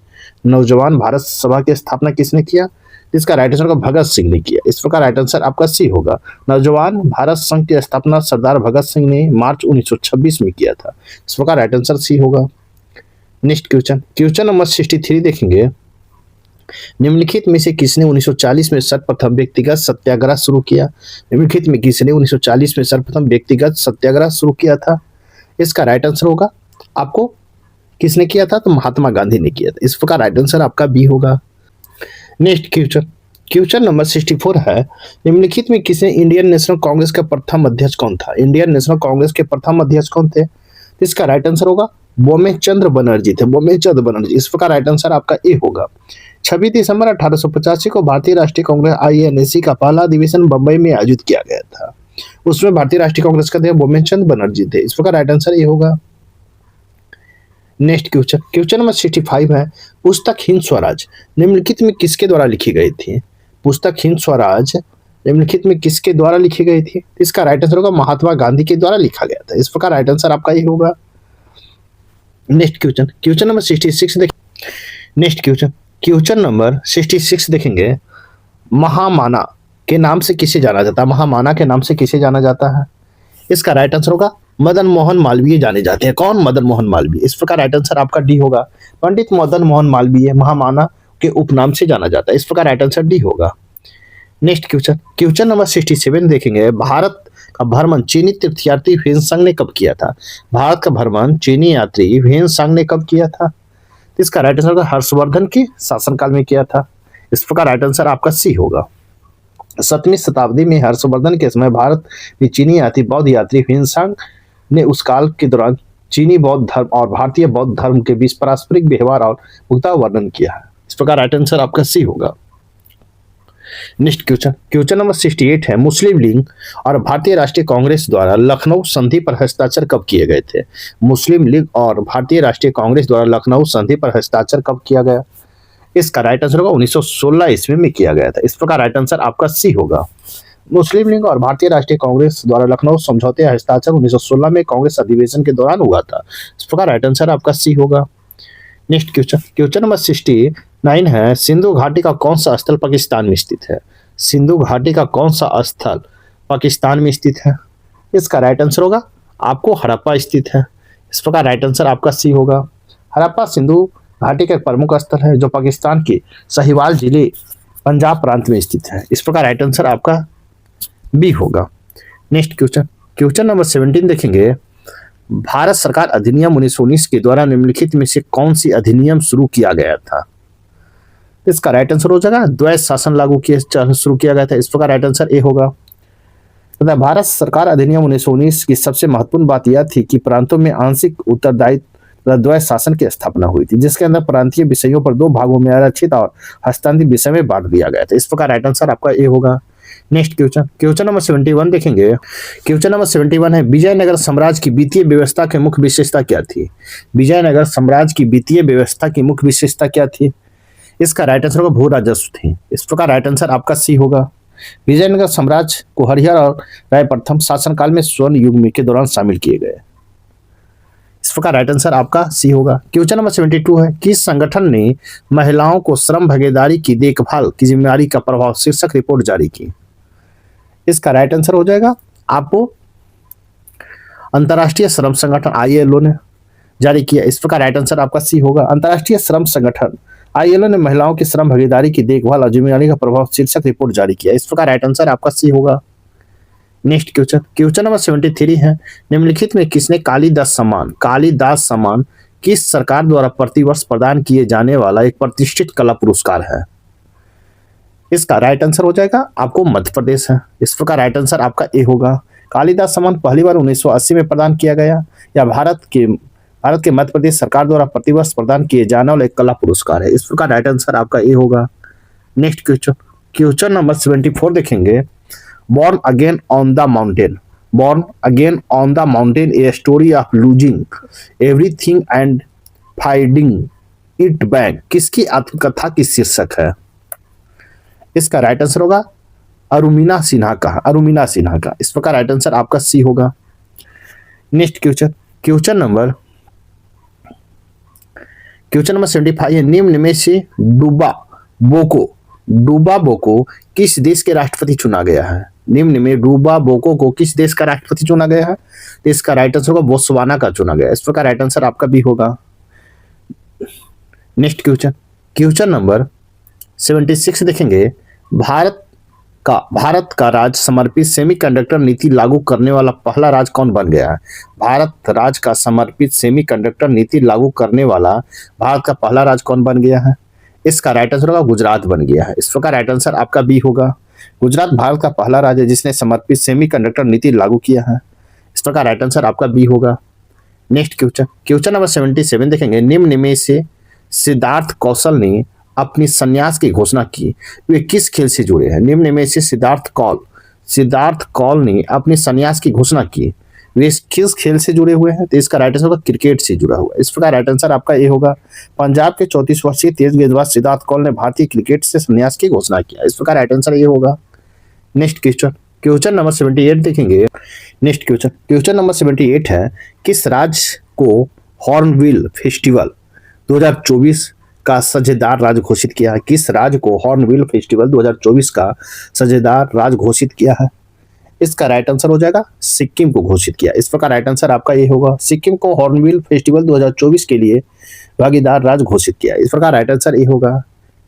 नौजवान भारत सभा की स्थापना किसने किया? इसका राइट आंसर होगा भगत सिंह ने किया। इस प्रकार राइट आंसर आपका सी होगा। नौजवान भारत संघ की स्थापना सरदार भगत सिंह ने मार्च 1926 में किया था। इस प्रकार राइट आंसर सी होगा। नेक्स्ट क्वेश्चन नंबर 63 देखेंगे, निम्नलिखित में से किसने 1940 में सर्वप्रथम व्यक्तिगत सत्याग्रह शुरू किया? निम्नलिखित में किसने 1940 में सर्वप्रथम व्यक्तिगत सत्याग्रह शुरू किया था? इसका राइट आंसर होगा आपको किसने किया था? तो महात्मा गांधी ने किया था। इस प्रकार राइट आंसर आपका बी होगा। नेक्स्ट क्वेश्चन नंबर 64 है, निम्नलिखित में किसने इंडियन नेशनल कांग्रेस का प्रथम अध्यक्ष कौन था? इंडियन नेशनल कांग्रेस के प्रथम अध्यक्ष कौन थे? इसका राइट आंसर होगा बोमे चंद्र बनर्जी थे। बोमे चंद्र बनर्जी। इस प्रकार राइट आंसर आपका ए होगा। 26 दिसंबर 1885 को भारतीय राष्ट्रीय कांग्रेस INC का पहला अधिवेशन बंबई में आयोजित किया गया था। उसमें भारतीय राष्ट्रीय कांग्रेस का अध्यक्ष बोमे चंद्र बनर्जी थे। इस प्रकार राइट आंसर ए होगा। नेक्स्ट क्वेश्चन नंबर 65 है, पुस्तक हिंद स्वराज निम्नलिखित में किसके द्वारा लिखी गई थी? पुस्तक हिंद स्वराज निम्नलिखित में किसके द्वारा लिखी गई थी? इसका राइट आंसर होगा महात्मा गांधी के द्वारा लिखा गया था। इस प्रकार राइट आंसर आपका ये होगा। नेक्स्ट क्वेश्चन नंबर 66 देखें। नेक्स्ट क्वेश्चन नंबर 66 देखेंगे, महामाना के नाम से किसे जाना जाता है? महामाना के नाम से किसे जाना जाता है? इसका राइट आंसर होगा मदन मोहन मालवीय जाने जाते हैं। कौन? मदन मोहन मालवीय। इस प्रकार राइट आंसर आपका डी होगा। पंडित मदन मोहन मालवीय महामाना के उपनाम से जाना जाता है। इस प्रकार राइट आंसर डी होगा। नेक्स्ट क्वेश्चन नंबर 67 देखेंगे, भारत का भ्रमण चीनी तीर्थयात्री ह्वेनसांग ने कब किया था? भारत का भ्रमण चीनी यात्री ह्वेनसांग ने कब किया था? इसका राइट आंसर हर्षवर्धन के शासनकाल में किया था। इस प्रकार राइट आंसर आपका सी होगा। 7वीं शताब्दी में हर्षवर्धन के समय भारत में चीनी बौद्ध यात्री ह्वेनसांग ने उस काल के दौरान चीनी बौद्ध धर्म और भारतीय बौद्ध धर्म के बीच पारस्परिक व्यवहार और मुक्ता वर्णन किया है। इस प्रकार राइट आंसर आपका सी होगा। नेक्स्ट क्वेश्चन नंबर 68 है, मुस्लिम लीग और भारतीय राष्ट्रीय कांग्रेस द्वारा लखनऊ संधि पर हस्ताक्षर कब किए गए थे? मुस्लिम लीग और भारतीय राष्ट्रीय कांग्रेस द्वारा लखनऊ संधि पर हस्ताक्षर कब किया गया? इसका राइट आंसर होगा 1916 ईस्वी में किया गया था। इस प्रकार राइट आंसर आपका सी होगा। मुस्लिम लीग और भारतीय राष्ट्रीय कांग्रेस द्वारा लखनऊ समझौते हस्ताक्षर 1916 में कांग्रेस अधिवेशन के दौरान हुआ था। इस प्रकार राइट आंसर आपका सी होगा। नेक्स्ट क्वेश्चन नंबर 69 है, सिंधु घाटी का कौन सा स्थल पाकिस्तान में स्थित है? सिंधु घाटी का कौन सा स्थल पाकिस्तान में स्थित है? इसका राइट आंसर होगा आपको हड़प्पा स्थित है। इस प्रकार राइट आंसर आपका सी होगा। हड़प्पा सिंधु घाटी का एक प्रमुख स्थल है जो पाकिस्तान के साहिवाल जिले पंजाब प्रांत में स्थित है। इस प्रकार राइट आंसर आपका बी होगा। नेक्स्ट क्वेश्चन नंबर 17 देखेंगे, भारत सरकार अधिनियम 1919 के द्वारा निम्नलिखित में से कौन सी अधिनियम शुरू किया गया था? इसका राइट आंसर हो जाएगा द्वैध शासन शुरू किया गया था। इस प्रकार राइट आंसर ए होगा। भारत सरकार अधिनियम 1919 की सबसे महत्वपूर्ण बात यह थी कि प्रांतों में आंशिक उत्तरदायित्व द्वैध शासन की स्थापना हुई थी, जिसके अंदर प्रांतीय विषयों पर 2 भागों में आरक्षित और हस्तांतरित विषय में बांट दिया गया था। इस प्रकार राइट आंसर आपका ए होगा। नेक्स्ट क्वेश्चन नंबर 71 देखेंगे। क्वेश्चन नंबर 71 है, विजयनगर साम्राज्य की वित्तीय व्यवस्था की मुख्य विशेषता क्या थी? विजयनगर साम्राज्य की वित्तीय व्यवस्था की मुख्य विशेषता क्या थी? इसका राइट आंसर होगा भू राजस्व थी। इस प्रकार राइट आंसर आपका सी होगा। विजयनगर साम्राज्य को हरिहर और राय प्रथम शासनकाल में स्वर्ण युग के दौरान शामिल किए गए। इस प्रकार राइट आंसर आपका सी होगा। क्वेश्चन नंबर 72 है, किस संगठन ने महिलाओं को श्रम भागीदारी की देखभाल की जिम्मेदारी का प्रभाव शीर्षक रिपोर्ट जारी की? इसका राइट आंसर हो जाएगा आपको अंतर्राष्ट्रीय श्रम संगठन ILO ने जारी किया। इस प्रकार राइट आंसर आपका सी होगा। अंतर्राष्ट्रीय श्रम संगठन ILO ने महिलाओं की श्रम भागीदारी की देखभाल और जिम्मेदारी का प्रभाव शीर्षक रिपोर्ट जारी किया। इस प्रकार राइट आंसर आपका सी होगा। नेक्स्ट क्वेश्चन नंबर 73 है, निम्नलिखित में किसने कालिदास सम्मान किस सरकार द्वारा प्रतिवर्ष प्रदान किए जाने वाला एक प्रतिष्ठित कला पुरस्कार है? इसका राइट आंसर हो जाएगा आपको मध्य प्रदेश है। इस प्रकार राइट आंसर आपका ए होगा। कालिदास सम्मान पहली बार 1980 में प्रदान किया गया या भारत के मध्य प्रदेश सरकार द्वारा प्रतिवर्ष प्रदान किए जाने वाला एक कला पुरस्कार है। इस प्रकार राइट आंसर आपका ए होगा। नेक्स्ट क्वेश्चन नंबर 74 देखेंगे, Born Again on the Mountain, a story of losing everything and finding it back किसकी आत्मकथा की शीर्षक है? इसका राइट आंसर होगा अरुमिना सिन्हा का। इस प्रकार राइट आंसर आपका सी होगा। नेक्स्ट क्वेश्चन नंबर 75 है, निम्न में से डूबा बोको किस देश के राष्ट्रपति चुना गया है? निम्न में डूबा बोको को किस देश का राष्ट्रपति चुना गया है? तो इसका राइट आंसर होगा बोत्सवाना का चुना गया। इस प्रकार राइट आंसर आपका भी होगा। नेक्स्ट क्वेश्चन नंबर 76 देखेंगे, भारत का राज्य समर्पित सेमीकंडक्टर नीति लागू करने वाला पहला राज्य कौन बन गया है? भारत राज्य का समर्पित सेमीकंडक्टर नीति लागू करने वाला भारत का पहला राज्य कौन बन गया है? इसका राइट आंसर होगा गुजरात बन गया है। इस प्रकार राइट आंसर आपका बी होगा। गुजरात भारत का पहला राज्य है जिसने समर्पित सेमीकंडक्टर नीति लागू किया है। इस प्रकार राइट आंसर आपका बी होगा। नेक्स्ट क्वेश्चन नंबर 77 देखेंगे, निम्न में से सिद्धार्थ कौशल ने अपनी संन्यास की घोषणा की, वे किस खेल से जुड़े हैं? निम्न में से सिद्धार्थ कौल ने अपनी संन्यास की घोषणा की, वे किस खेल से जुड़े हुए हैं? तो इसका राइट आंसर होगा क्रिकेट से जुड़ा हुआ। इस प्रकार राइट आंसर आपका ए होगा। पंजाब के 34 वर्षीय तेज गेंदबाज सिद्धार्थ कौल ने भारतीय क्रिकेट से संन्यास की घोषणा किया। इस प्रकार राइट आंसर ये होगा। नेक्स्ट क्वेश्चन नंबर 78 देखेंगे। नेक्स्ट क्वेश्चन नंबर 78 है, किस राज्य को हॉर्नबिल फेस्टिवल 2024 का साझेदार राज्य घोषित किया है? किस राज्य को हॉर्नबिल फेस्टिवल 2024 का साझेदार राज्य घोषित किया है? इसका राइट आंसर हो जाएगा सिक्किम को घोषित किया। इस प्रकार राइट आंसर आपका ये होगा। सिक्किम को हॉर्नबिल फेस्टिवल 2024 के लिए भागीदार राज्य घोषित किया। इस प्रकार राइट आंसर ये होगा।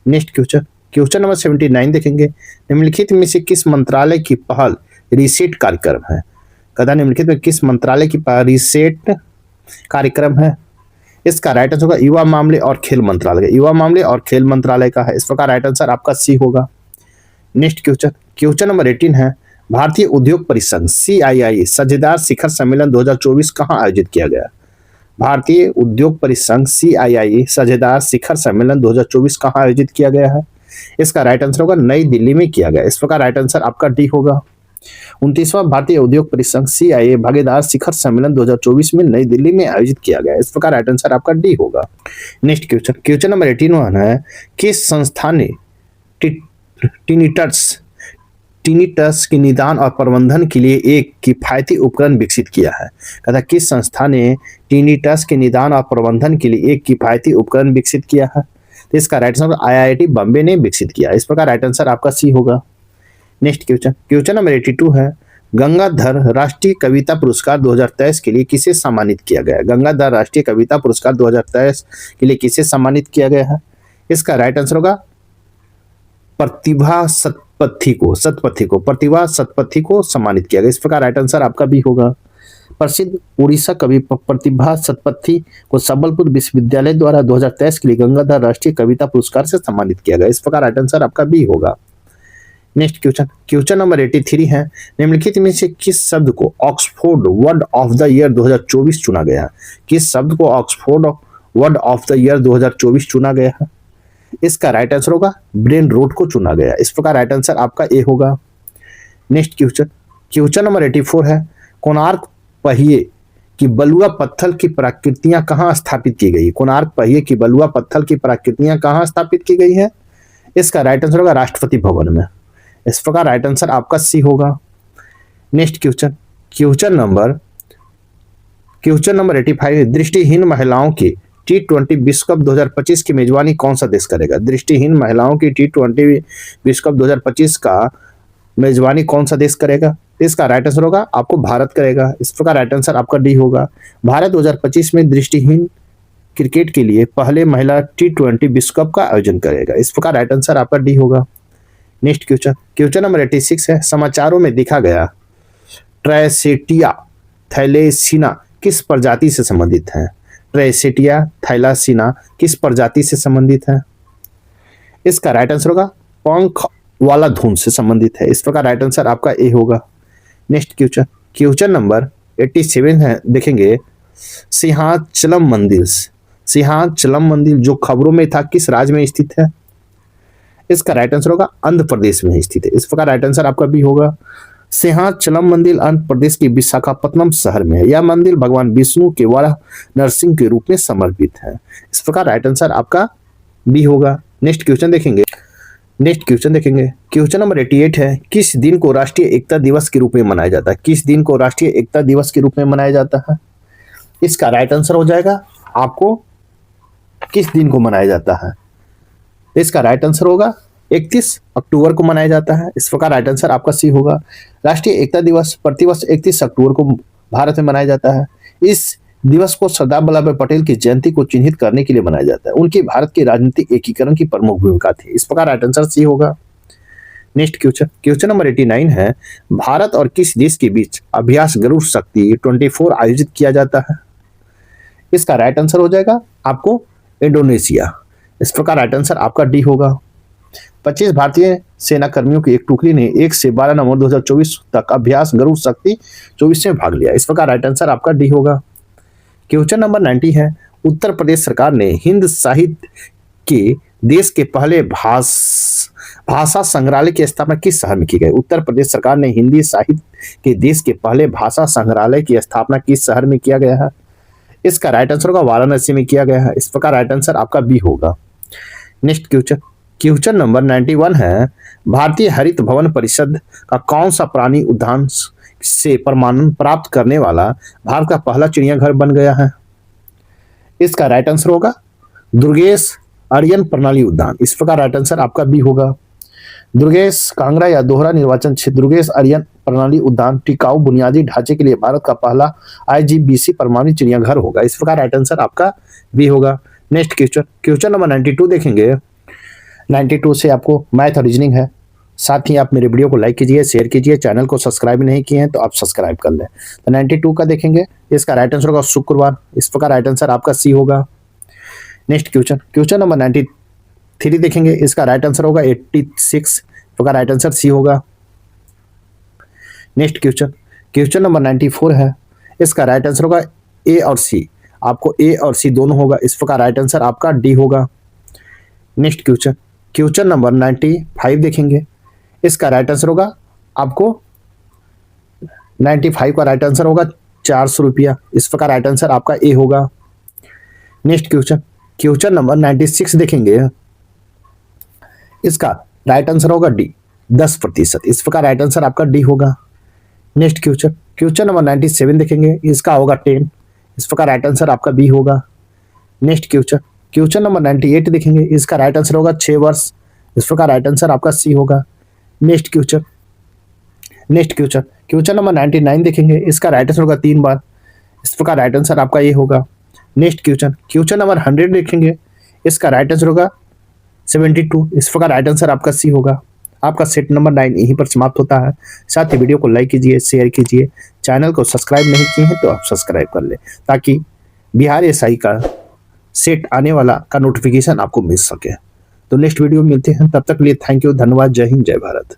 नेक्स्ट क्वेश्चन नंबर 79 देखेंगे, निम्नलिखित में से किस मंत्रालय की पहल रीसेट कार्यक्रम है? कदा निम्नलिखित में किस मंत्रालय की पहल रीसेट कार्यक्रम है? इसका राइट आंसर होगा युवा मामले और खेल मंत्रालय का है। इस प्रकार राइट आंसर आपका सी होगा। नेक्स्ट क्वेश्चन नंबर 18 है, भारतीय उद्योग परिसंघ CII साझेदार शिखर सम्मेलन 2024 कहाँ आयोजित किया गया? भारतीय उद्योग परिसंघ CII साझेदार शिखर सम्मेलन 2024 कहाँ आयोजित किया गया है? इसका राइट आंसर होगा नई दिल्ली में किया गया। इस प्रकार राइट आंसर आपका डी होगा। 29वां भारतीय उद्योग परिसंघ CII भागीदार शिखर सम्मेलन 2024 में नई दिल्ली में आयोजित किया गया। इस प्रकार राइट आंसर आपका डी होगा। नेक्स्ट क्वेश्चन नंबर 18 है, किस संस्था ने टिनिटस के निदान और प्रबंधन के लिए एक किफायती उपकरण विकसित किया है? कहता किस संस्था ने टिनिटस के निदान और प्रबंधन के लिए एक किफायती उपकरण विकसित किया है? तो इसका राइट आंसर IIT बॉम्बे ने विकसित किया। इस प्रकार राइट आंसर आपका सी होगा। नेक्स्ट क्वेश्चन नंबर 82 है, गंगाधर राष्ट्रीय कविता पुरस्कार 2023 के लिए किसे सम्मानित किया गया? गंगाधर राष्ट्रीय कविता पुरस्कार 2023 के लिए किसे सम्मानित किया गया है? इसका राइट आंसर होगा प्रतिभा सतपथी को सम्मानित किया गया। इस प्रकार राइट आंसर आपका भी होगा। प्रसिद्ध उड़ीसा कवि प्रतिभा सतपथी को संबलपुर विश्वविद्यालय द्वारा 2023 के लिए गंगाधर राष्ट्रीय कविता पुरस्कार से सम्मानित किया गया। इस प्रकार राइट आंसर आपका भी होगा। नेक्स्ट क्वेश्चन नंबर 83 है, निम्नलिखित में से किस शब्द को Oxford word of the year 2024 चुना गया? किस शब्द को Oxford word of the year 2024 चुना गया है? इसका राइट आंसर होगा ब्रेन रोट को चुना गया। इस प्रकार राइट आंसर आपका ए होगा। नेक्स्ट क्वेश्चन नंबर 84 है, कोणार्क पहिए की बलुआ पत्थर की प्रकृतियां कहाँ स्थापित की गई? कोणार्क पहिए की बलुआ पत्थर की प्रकृतियां कहाँ स्थापित की गई है? इसका राइट आंसर होगा राष्ट्रपति भवन में। इस प्रकार राइट आंसर आपका सी होगा। नेक्स्ट क्वेश्चन नंबर 85 है, दृष्टिहीन महिलाओं की T20 विश्व कप 2025 की मेजबानी कौन सा देश करेगा? दृष्टिहीन महिलाओं की T20 विश्व कप 2025 का मेजबानी कौन सा देश करेगा? इसका राइट आंसर होगा आपको भारत करेगा। इस प्रकार राइट आंसर आपका डी होगा। भारत 2025 में दृष्टिहीन क्रिकेट के लिए पहले महिला T20 विश्व कप का आयोजन करेगा। इस प्रकार राइट आंसर आपका डी होगा। नेक्स्ट क्वेश्चन, क्वेश्चन नंबर 86 है, समाचारों में देखा गया ट्राइसेटिया थैलेसीना किस प्रजाति से संबंधित है? ट्राइसेटिया थैलासीना किस प्रजाति से संबंधित है? इसका राइट आंसर होगा पंख वाला धूम से संबंधित है। इस प्रकार राइट आंसर आपका ए होगा। नेक्स्ट क्वेश्चन, क्वेश्चन नंबर 87 है, देखेंगे सिंहाचलम मंदिर। सिंहाचलम मंदिर जो खबरों में था किस राज्य में स्थित है? इसका राइट आंसर होगा आंध्र प्रदेश में स्थित है। इस प्रकार राइट आंसर आपका भी होगा। सिंहाचलम मंदिर आंध्र प्रदेश के विशाखापत्तनम शहर में है। यह मंदिर भगवान विष्णु के वारा नरसिंह के रूप में समर्पित है। इस प्रकार राइट आंसर आपका बी होगा। नेक्स्ट क्वेश्चन देखेंगे। क्वेश्चन नंबर 88 है, किस दिन को राष्ट्रीय एकता दिवस के रूप में मनाया जाता है? किस दिन को राष्ट्रीय एकता दिवस के रूप में मनाया जाता है? इसका राइट आंसर हो जाएगा आपको किस दिन को मनाया जाता है? इसका राइट आंसर होगा 31 अक्टूबर को मनाया जाता है। इस प्रकार राइट आंसर आपका सी होगा। राष्ट्रीय एकता दिवस प्रतिवर्ष 31 अक्टूबर को भारत में मनाया जाता है। इस दिवस को सरदार वल्लभ भाई पटेल की जयंती को चिन्हित करने के लिए मनाया जाता है। उनकी भारत के राजनीतिक एकीकरण की प्रमुख भूमिका थी। इस प्रकार राइट आंसर सी होगा। नेक्स्ट क्वेश्चन नंबर 89 है, भारत और किस देश के बीच अभ्यास गरुड़ शक्ति 24 आयोजित किया जाता है? इसका राइट आंसर हो जाएगा आपको इंडोनेशिया। इस प्रकार राइट आंसर आपका डी होगा। 25 भारतीय सेना कर्मियों की एक टुकड़ी ने 1 से 12 नवंबर 2024 तक अभ्यास गरुड़ शक्ति 24 में भाग लिया। इस प्रकार राइट आंसर आपका डी होगा। क्वेश्चन नंबर 90 है, उत्तर प्रदेश सरकार ने हिंद साहित्य के देश के पहले भाषा संग्रहालय की स्थापना किस शहर में की गई? उत्तर प्रदेश सरकार ने हिंदी साहित्य के देश के पहले भाषा संग्रहालय की स्थापना किस शहर में किया गया है? इसका राइट आंसर होगा वाराणसी में किया गया है। इस प्रकार राइट आंसर आपका बी होगा। नेक्स्ट क्वेश्चन नंबर 91 है, भारतीय हरित भवन परिषद का कौन सा प्राणी उद्यान से प्रमाणन प्राप्त करने वाला भारत का पहला चिड़ियाघर बन गया है? इसका राइट आंसर होगा दुर्गेश आर्यन प्रणाली उद्यान। इस प्रकार राइट आंसर आपका बी होगा। दुर्गेश कांगड़ा या दोहरा निर्वाचन क्षेत्र दुर्गेश आर्यन प्रणाली उद्यान टिकाऊ बुनियादी ढांचे के लिए भारत का पहला IGBC प्रमाणित चिड़ियाघर होगा। इस प्रकार राइट आंसर आपका बी होगा। नेक्स्ट क्वेश्चन नंबर 92 देखेंगे। 92 से आपको मैथ और रीजनिंग है। साथ ही आप मेरे वीडियो को लाइक कीजिए, शेयर कीजिए, चैनल को सब्सक्राइब नहीं किए हैं तो आप सब्सक्राइब कर लें। तो 92 का देखेंगे, इसका राइट आंसर होगा शुक्रवार। इस प्रकार राइट आंसर आपका सी होगा। नेक्स्ट क्वेश्चन नंबर 93 देखेंगे, इसका राइट आंसर होगा 86। प्रकार राइट आंसर सी होगा। नेक्स्ट क्वेश्चन नंबर 94 है, इसका राइट आंसर होगा ए और सी। आपको ए और सी दोनों होगा। इस प्रकार राइट आंसर आपका डी होगा। नेक्स्ट क्वेश्चन नंबर 95 देखेंगे, इसका राइट आंसर होगा आपको 95 का राइट आंसर होगा 400 रुपया। इस प्रकार राइट आंसर आपका ए होगा। नेक्स्ट क्वेश्चन नंबर 96 देखेंगे, इसका राइट आंसर होगा डी 10%। इस प्रकार राइट आंसर आपका डी होगा। नेक्स्ट क्वेश्चन नंबर 97 देखेंगे, इसका होगा 10। इस प्रकार राइट आंसर आपका बी होगा। नेक्स्ट क्वेश्चन नंबर 98 देखेंगे, इसका राइट आंसर होगा 6 वर्ष। इस प्रकार राइट आंसर आपका सी होगा। नेक्स्ट क्वेश्चन नंबर 99 देखेंगे, इसका राइट आंसर होगा 3 बार। इस प्रकार राइट आंसर आपका ये होगा। नेक्स्ट क्वेश्चन नंबर 100 देखेंगे, इसका राइट आंसर होगा 72। इस प्रकार राइट आंसर आपका सी होगा। आपका सेट नंबर 9 यहीं पर समाप्त होता है। साथ ही वीडियो को लाइक कीजिए, शेयर कीजिए, चैनल को सब्सक्राइब नहीं किए हैं तो आप सब्सक्राइब कर ले, ताकि बिहार SI का सेट आने वाला का नोटिफिकेशन आपको मिल सके। तो नेक्स्ट वीडियो में मिलते हैं, तब तक के लिए थैंक यू, धन्यवाद, जय हिंद, जय भारत।